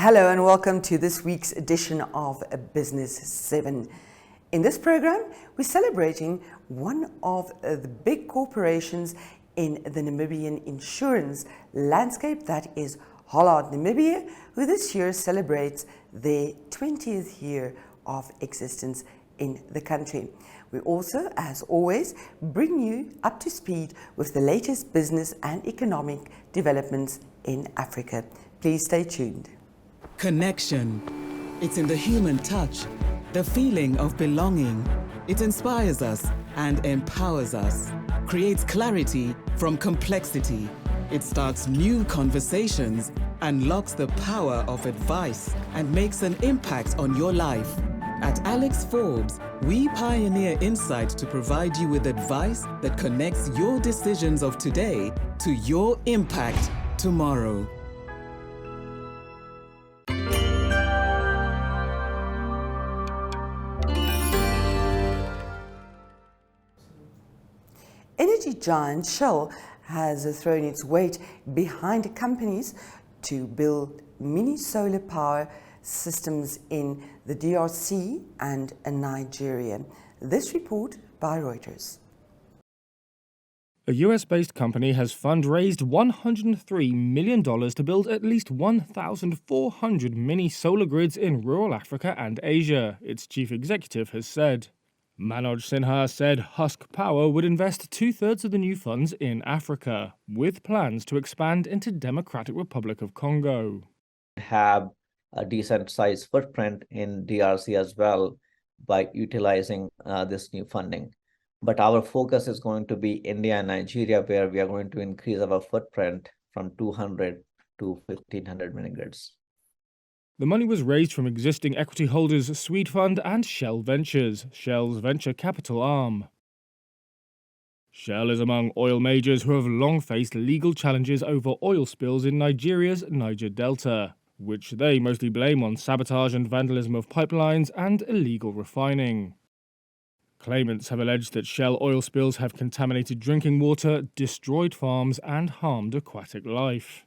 Hello and welcome to this week's edition of Business 7. In this program, we're celebrating one of the big corporations in the Namibian insurance landscape, that is Hollard, Namibia, who this year celebrates their 20th year of existence in the country. We also, as always, bring you up to speed with the latest business and economic developments in Africa. Please stay tuned. Connection. It's in the human touch, the feeling of belonging. It inspires us and empowers us, creates clarity from complexity. It starts new conversations, unlocks the power of advice, and makes an impact on your life. At Alex Forbes, we pioneer insight to provide you with advice that connects your decisions of today to your impact tomorrow. Energy giant Shell has thrown its weight behind companies to build mini solar power systems in the DRC and Nigeria. This report by Reuters. A US-based company has fundraised $103 million to build at least 1,400 mini solar grids in rural Africa and Asia, its chief executive has said. Manoj Sinha said Husk Power would invest two-thirds of the new funds in Africa, with plans to expand into Democratic Republic of Congo. Have a decent sized footprint in DRC as well by utilizing this new funding. But our focus is going to be India and Nigeria, where we are going to increase our footprint from 200 to 1,500 mini grids. The money was raised from existing equity holders Swede Fund and Shell Ventures, Shell's venture capital arm. Shell is among oil majors who have long faced legal challenges over oil spills in Nigeria's Niger Delta, which they mostly blame on sabotage and vandalism of pipelines and illegal refining. Claimants have alleged that Shell oil spills have contaminated drinking water, destroyed farms, and harmed aquatic life.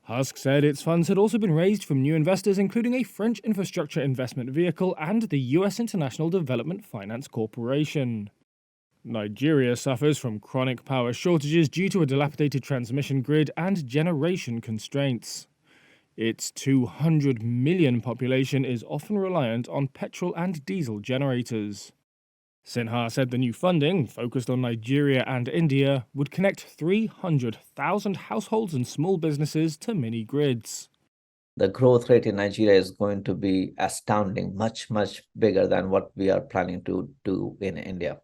Husk said its funds had also been raised from new investors, including a French infrastructure investment vehicle and the US International Development Finance Corporation. Nigeria suffers from chronic power shortages due to a dilapidated transmission grid and generation constraints. Its 200 million population is often reliant on petrol and diesel generators. Sinha said the new funding, focused on Nigeria and India, would connect 300,000 households and small businesses to mini grids. The growth rate in Nigeria is going to be astounding, much bigger than what we are planning to do in India.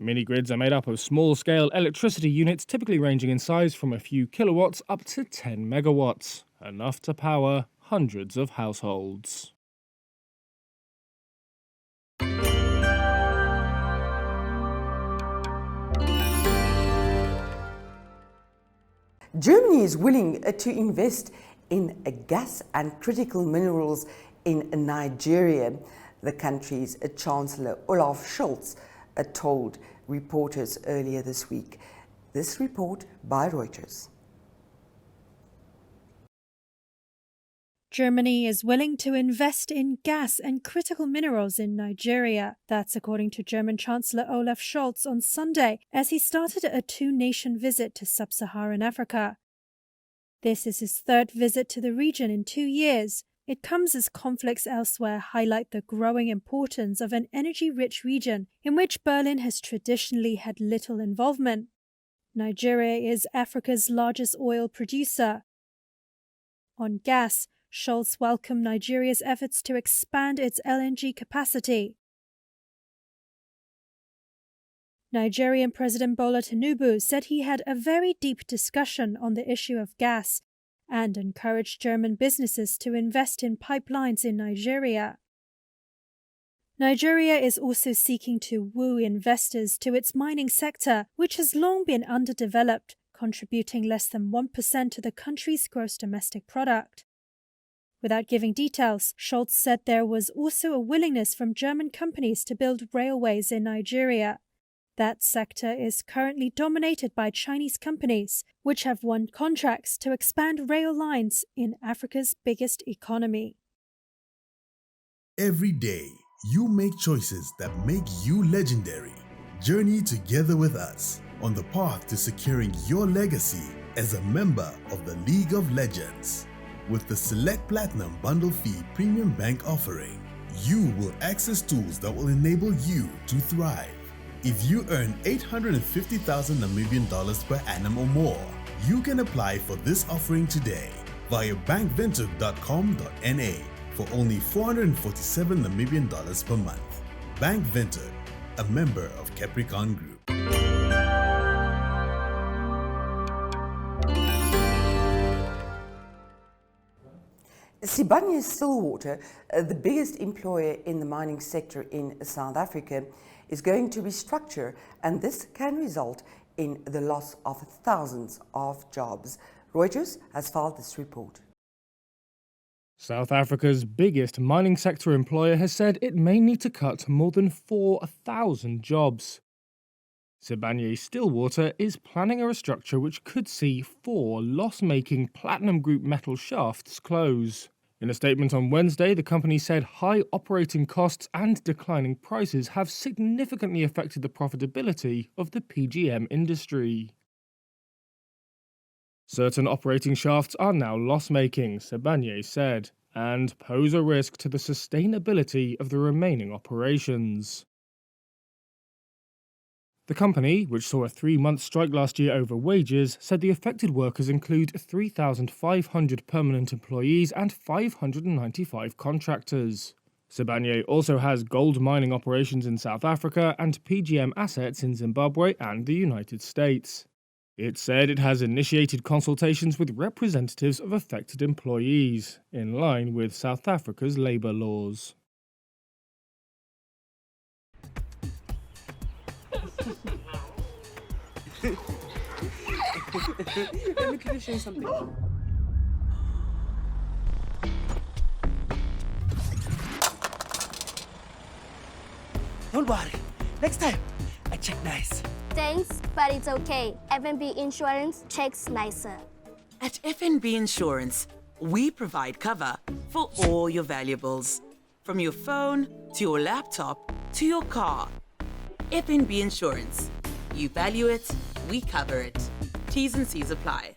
Mini grids are made up of small-scale electricity units typically ranging in size from a few kilowatts up to 10 megawatts, enough to power hundreds of households. Germany is willing to invest in gas and critical minerals in Nigeria, the country's Chancellor Olaf Scholz told reporters earlier this week. This report by Reuters. Germany is willing to invest in gas and critical minerals in Nigeria. That's according to German Chancellor Olaf Scholz on Sunday, as he started a two-nation visit to sub-Saharan Africa. This is his third visit to the region in 2 years. It comes as conflicts elsewhere highlight the growing importance of an energy-rich region in which Berlin has traditionally had little involvement. Nigeria is Africa's largest oil producer. On gas, Scholz welcomed Nigeria's efforts to expand its LNG capacity. Nigerian President Bola Tinubu said he had a very deep discussion on the issue of gas and encouraged German businesses to invest in pipelines in Nigeria. Nigeria is also seeking to woo investors to its mining sector, which has long been underdeveloped, contributing less than 1% to the country's gross domestic product. Without giving details, Scholz said there was also a willingness from German companies to build railways in Nigeria. That sector is currently dominated by Chinese companies, which have won contracts to expand rail lines in Africa's biggest economy. Every day, you make choices that make you legendary. Journey together with us on the path to securing your legacy as a member of the League of Legends. With the Select Platinum Bundle Fee Premium Bank offering, you will access tools that will enable you to thrive. If you earn 850,000 Namibian dollars per annum or more, you can apply for this offering today via bankvintage.com.na for only 447 Namibian dollars per month. Bank Vintage, a member of Capricorn Group. Sibanye-Stillwater, the biggest employer in the mining sector in South Africa, is going to restructure, and this can result in the loss of thousands of jobs. Reuters has filed this report. South Africa's biggest mining sector employer has said it may need to cut more than 4,000 jobs. Sibanye-Stillwater is planning a restructure which could see 4 loss-making Platinum Group metal shafts close. In a statement on Wednesday, the company said high operating costs and declining prices have significantly affected the profitability of the PGM industry. Certain operating shafts are now loss-making, Sibanye said, and pose a risk to the sustainability of the remaining operations. The company, which saw a 3-month strike last year over wages, said the affected workers include 3,500 permanent employees and 595 contractors. Sibanye also has gold mining operations in South Africa and PGM assets in Zimbabwe and the United States. It said it has initiated consultations with representatives of affected employees, in line with South Africa's labour laws. Let me show you something. Don't worry. Next time, I check nice. Thanks, but it's okay. FNB Insurance checks nicer. At FNB Insurance, we provide cover for all your valuables. From your phone, to your laptop, to your car. FNB Insurance. You value it, we cover it. T's and C's apply.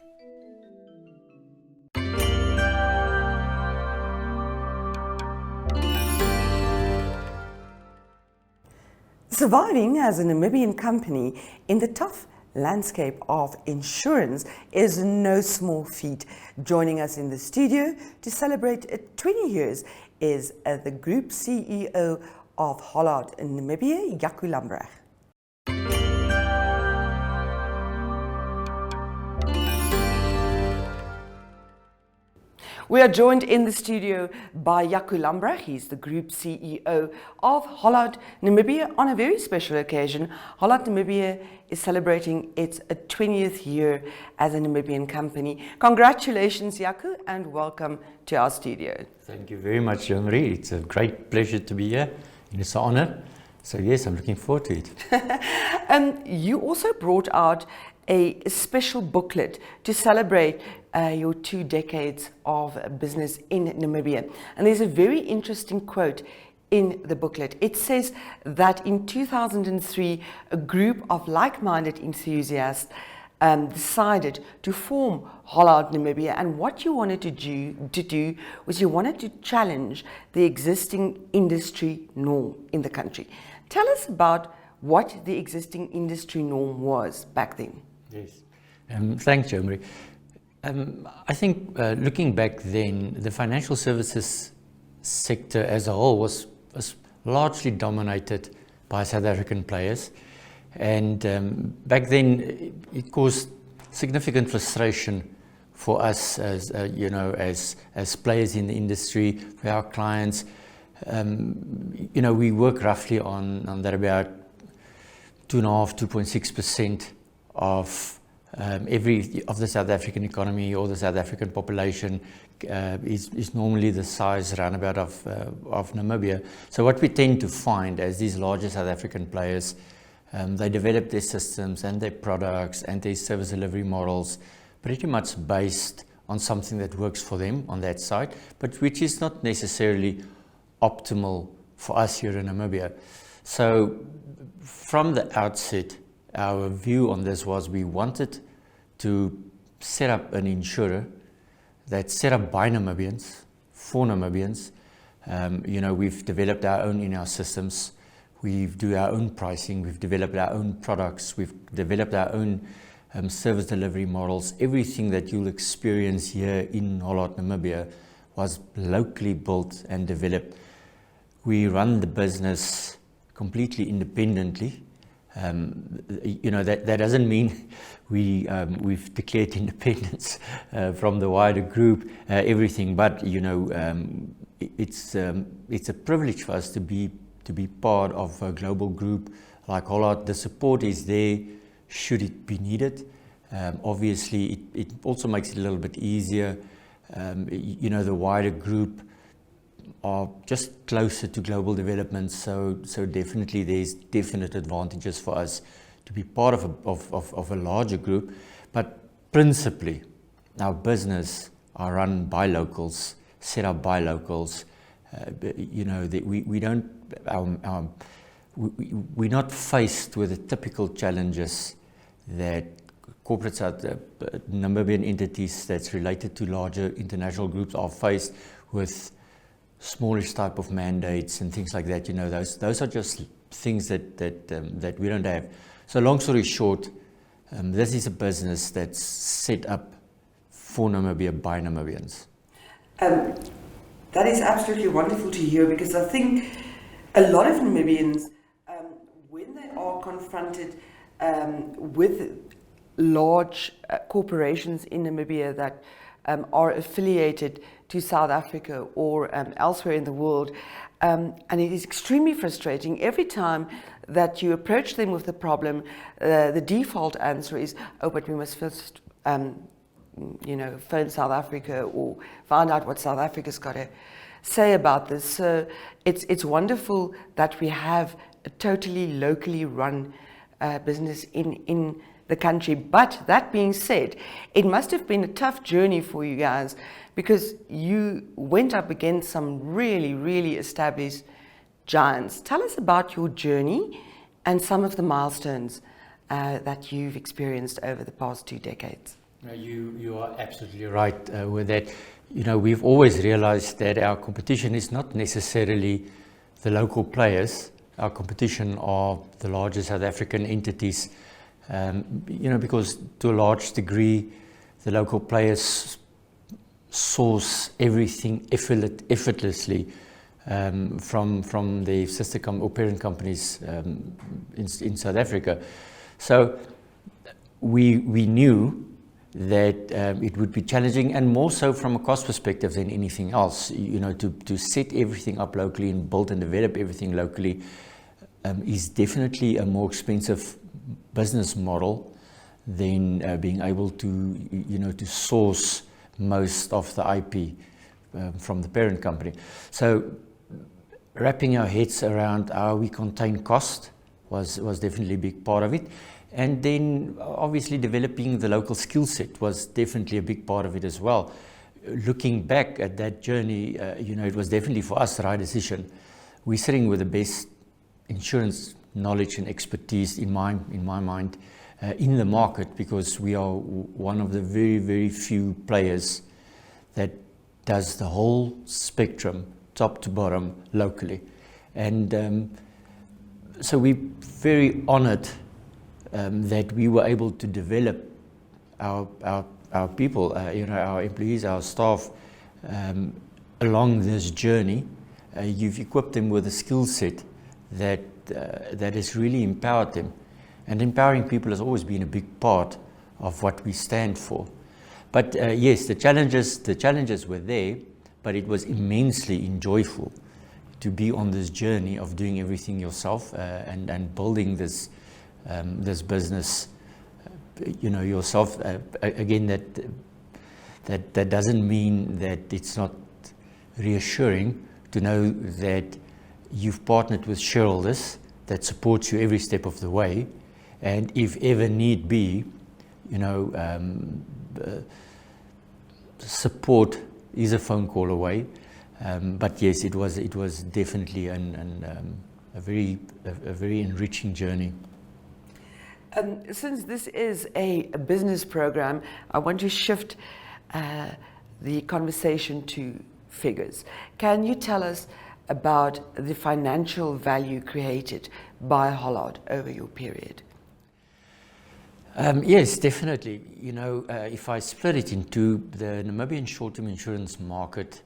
Surviving as a Namibian company in the tough landscape of insurance is no small feat. Joining us in the studio to celebrate 20 years is the Group CEO of Hollard in Namibia, Jaco Lamprecht. We are joined in the studio by Jaco Lamprecht. He's the Group CEO of Hollard Namibia on a very special occasion. Hollard Namibia is celebrating its 20th year as a Namibian company. Congratulations, Jaco, and welcome to our studio. Thank you very much, Jean-Marie. It's a great pleasure to be here, and it's an honor. So yes, I'm looking forward to it. You also brought out a special booklet to celebrate your 2 decades of business in Namibia. And there's a very interesting quote in the booklet. It says that in 2003, a group of like-minded enthusiasts decided to form Hollard Namibia, and what you wanted to do was you wanted to challenge the existing industry norm in the country. Tell us about what the existing industry norm was back then. Yes. Thanks, Jean-Marie. I think looking back then, the financial services sector as a whole was largely dominated by South African players. And back then, it caused significant frustration for us as, as players in the industry, for our clients. We work roughly on that about 2.6% of the South African economy or the South African population is normally the size roundabout of Namibia. So what we tend to find as these larger South African players They develop their systems and their products and their service delivery models pretty much based on something that works for them on that side, but which is not necessarily optimal for us here in Namibia. So from the outset, our view on this was we wanted to set up an insurer that's set up by Namibians, for Namibians. We've developed our own in-house systems. We do our own pricing. We've developed our own products. We've developed our own service delivery models. Everything that you'll experience here in Hollard, Namibia, was locally built and developed. We run the business completely independently. That doesn't mean we've declared independence from the wider group, everything, but it's a privilege for us to be part of a global group like Hollard. The support is there should it be needed. Obviously, it also makes it a little bit easier. The wider group are just closer to global development, so definitely there's definite advantages for us to be part of a larger group. But principally, our business are run by locals, set up by locals. We're not faced with the typical challenges that corporates Namibian entities that's related to larger international groups are faced with. Smallish type of mandates and things like that. Those are just things that we don't have. So long story short, this is a business that's set up for Namibia by Namibians. That is absolutely wonderful to hear, because I think a lot of Namibians, when they are confronted with large corporations in Namibia that are affiliated to South Africa or elsewhere in the world, and it is extremely frustrating. Every time that you approach them with the problem, the default answer is, oh, but we must first phone South Africa or find out what South Africa's got to say about this. So it's wonderful that we have a totally locally run business in the country. But that being said, it must have been a tough journey for you guys, because you went up against some really, really established giants. Tell us about your journey and some of the milestones that you've experienced over the past 2 decades. You are absolutely right with that. We've always realized that our competition is not necessarily the local players. Our competition are the larger South African entities, because to a large degree, the local players source everything effortlessly from the sister or parent companies in South Africa. So we knew that it would be challenging, and more so from a cost perspective than anything else. To set everything up locally and build and develop everything locally is definitely a more expensive business model than being able to source most of the IP from the parent company. So wrapping our heads around how we contain cost was definitely a big part of it. And then obviously developing the local skill set was definitely a big part of it as well. Looking back at that journey, it was definitely for us the right decision. We're sitting with the best insurance knowledge and expertise in my mind in the market, because we are one of the very, very few players that does the whole spectrum, top to bottom, locally. And so we're very honored that we were able to develop our people, our employees, our staff along this journey. You've equipped them with a skill set that has really empowered them. And empowering people has always been a big part of what we stand for. But yes, the challenges were there, but it was immensely enjoyable to be on this journey of doing everything yourself and building this business, yourself. Again, that doesn't mean that it's not reassuring to know that you've partnered with shareholders that supports you every step of the way, and if ever need be, support is a phone call away. But yes, it was definitely a very enriching journey. Since this is a business program, I want to shift the conversation to figures. Can you tell us about the financial value created by Hollard over your period? Yes, definitely. If I split it into the Namibian short-term insurance market,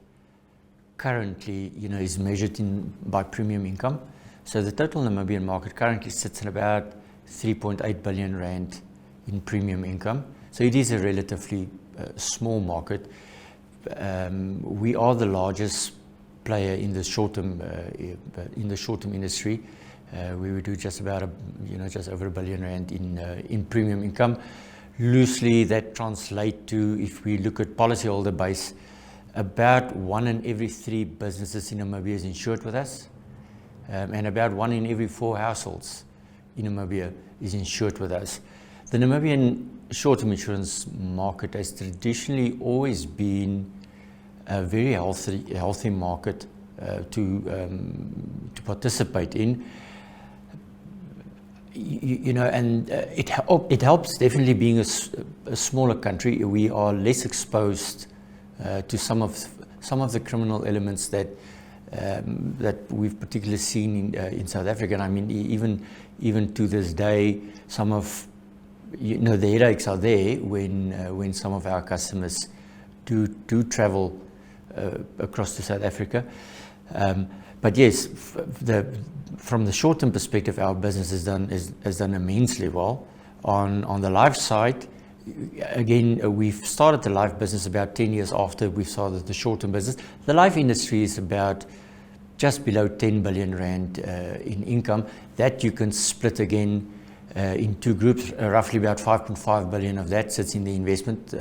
currently, is measured by premium income. So the total Namibian market currently sits at about 3.8 billion rand in premium income. So it is a relatively small market. We are the largest player in the short-term industry. We would do just about just over R1 billion in premium income. Loosely, that translates to, if we look at policyholder base, about 1 in every 3 businesses in Namibia is insured with us, and about 1 in every 4 households in Namibia is insured with us. The Namibian short-term insurance market has traditionally always been a very healthy market to participate in. It helps definitely being a smaller country. We are less exposed to some of the criminal elements that we've particularly seen in South Africa. And I mean, even to this day, some of the headaches are there when some of our customers do travel across to South Africa. But yes, from the short-term perspective, our business has done immensely well. On the life side, again, we've started the life business about 10 years after we started the short-term business. The life industry is about just below 10 billion rand in income. That you can split again in 2 groups. Roughly about 5.5 billion of that sits in the investment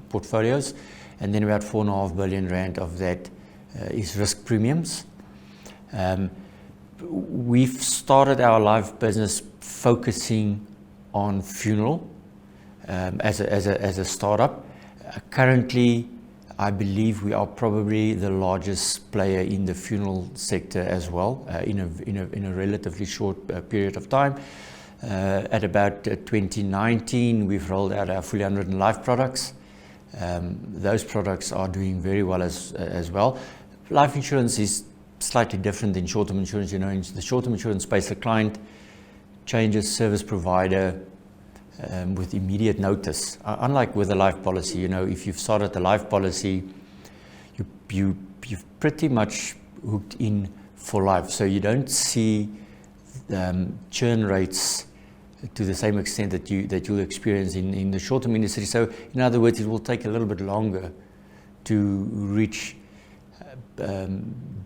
portfolios, and then about 4.5 billion rand of that is risk premiums. We've started our life business focusing on funeral as a startup. Currently, I believe we are probably the largest player in the funeral sector as well, in a relatively short period of time. At about 2019, we've rolled out our fully underwritten life products. Those products are doing very well as well. Life insurance is slightly different than short-term insurance. In the short-term insurance space, the client changes service provider with immediate notice. Unlike with a life policy, if you've started the life policy, you've pretty much hooked in for life. So you don't see churn rates to the same extent that you'll experience in the short-term industry. So in other words, it will take a little bit longer to reach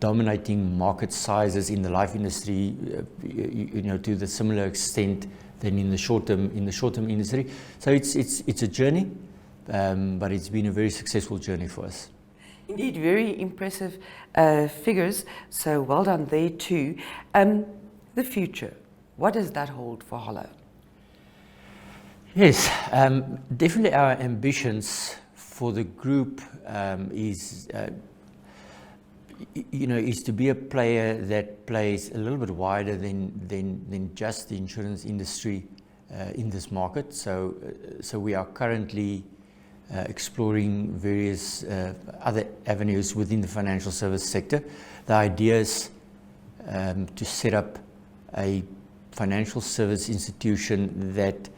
dominating market sizes in the life industry, to the similar extent than in the short-term industry. So it's a journey, but it's been a very successful journey for us. Indeed, very impressive figures. So well done there too. The future, what does that hold for Hollard? Yes, definitely our ambitions for the group is to be a player that plays a little bit wider than just the insurance industry in this market. So we are currently exploring various other avenues within the financial service sector. The idea is to set up a financial service institution that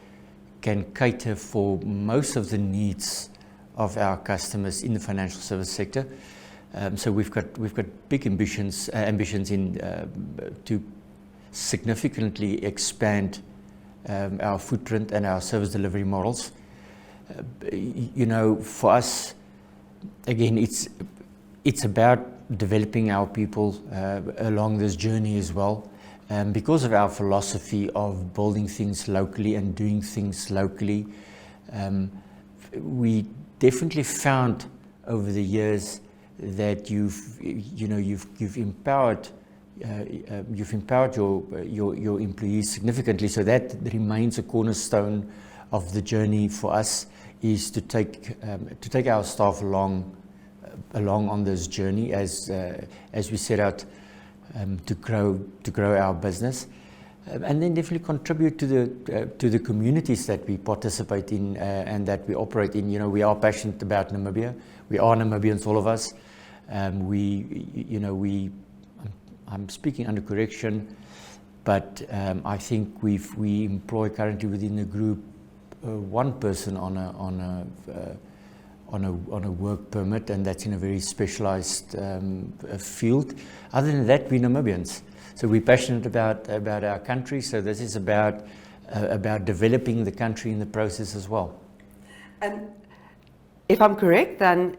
can cater for most of the needs of our customers in the financial service sector. So we've got big ambitions in to significantly expand our footprint and our service delivery models. For us, again, it's about developing our people along this journey as well. Because of our philosophy of building things locally and doing things locally, we definitely found over the years that you've empowered you've empowered your employees significantly. So that remains a cornerstone of the journey for us, is to take our staff along on this journey as we set out to grow our business, and then definitely contribute to the communities that we participate in and that we operate in. You know, we are passionate about Namibia. We are Namibians, all of us. I'm speaking under correction, but I think we employ currently within the group one person on a work permit, and that's in a very specialized field. Other than that, we're Namibians. So we're passionate about our country. So this is about developing the country in the process as well. And if I'm correct, then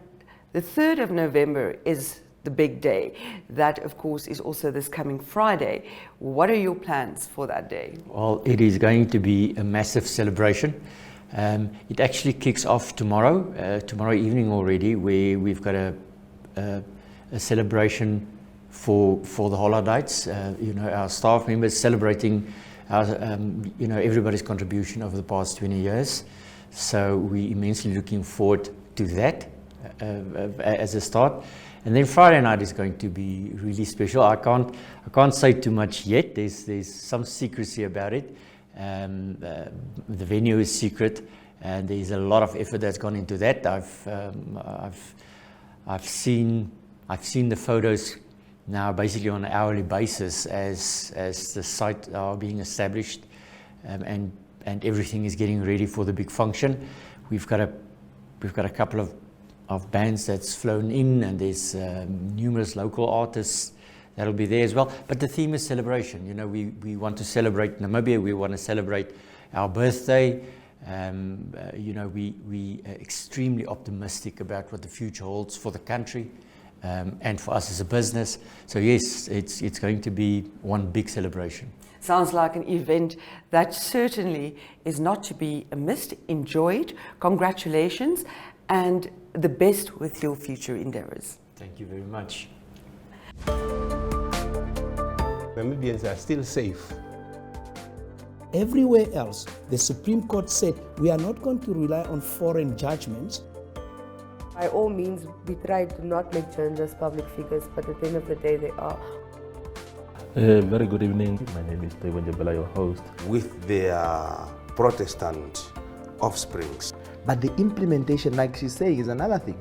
the 3rd of November is the big day. That, of course, is also this coming Friday. What are your plans for that day? Well, it is going to be a massive celebration. It actually kicks off tomorrow evening already, where we've got a celebration for the Hollardites, our staff members, celebrating our, everybody's contribution over the past 20 years. So we're immensely looking forward to that as a start. And then Friday night is going to be really special. I can't say too much yet. There's some secrecy about it. The venue is secret, and there's a lot of effort that's gone into that. I've seen the photos now basically on an hourly basis as the site are being established, and everything is getting ready for the big function. We've got a couple of bands that's flown in, and there's numerous local artists that'll be there as well. But the theme is celebration. You know, we want to celebrate Namibia. We want to celebrate our birthday. We are extremely optimistic about what the future holds for the country and for us as a business. So yes, it's going to be one big celebration. Sounds like an event that certainly is not to be missed. Enjoy it. Congratulations, and the best with your future endeavors. Thank you very much. Namibians are still safe. Everywhere else, the Supreme Court said we are not going to rely on foreign judgments. By all means, we try to not make journalists public figures, but at the end of the day, they are. Very good evening. My name is Tewan Jabala, your host. With their Protestant offsprings. But the implementation, like she says, is another thing.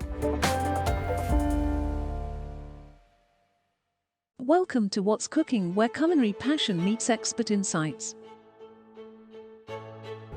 Welcome to What's Cooking, where culinary passion meets expert insights.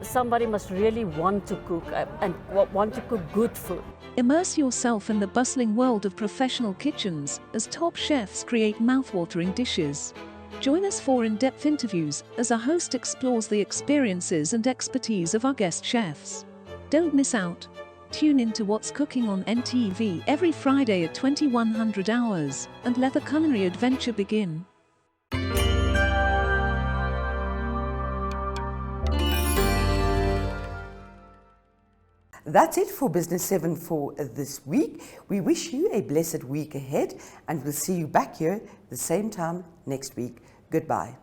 Somebody must really want to cook and want to cook good food. Immerse yourself in the bustling world of professional kitchens as top chefs create mouth-watering dishes. Join us for in-depth interviews as our host explores the experiences and expertise of our guest chefs. Don't miss out. Tune in to What's Cooking on NTV every Friday at 2100 hours and let the culinary adventure begin. That's it for Business 7 for this week. We wish you a blessed week ahead, and we'll see you back here the same time next week. Goodbye.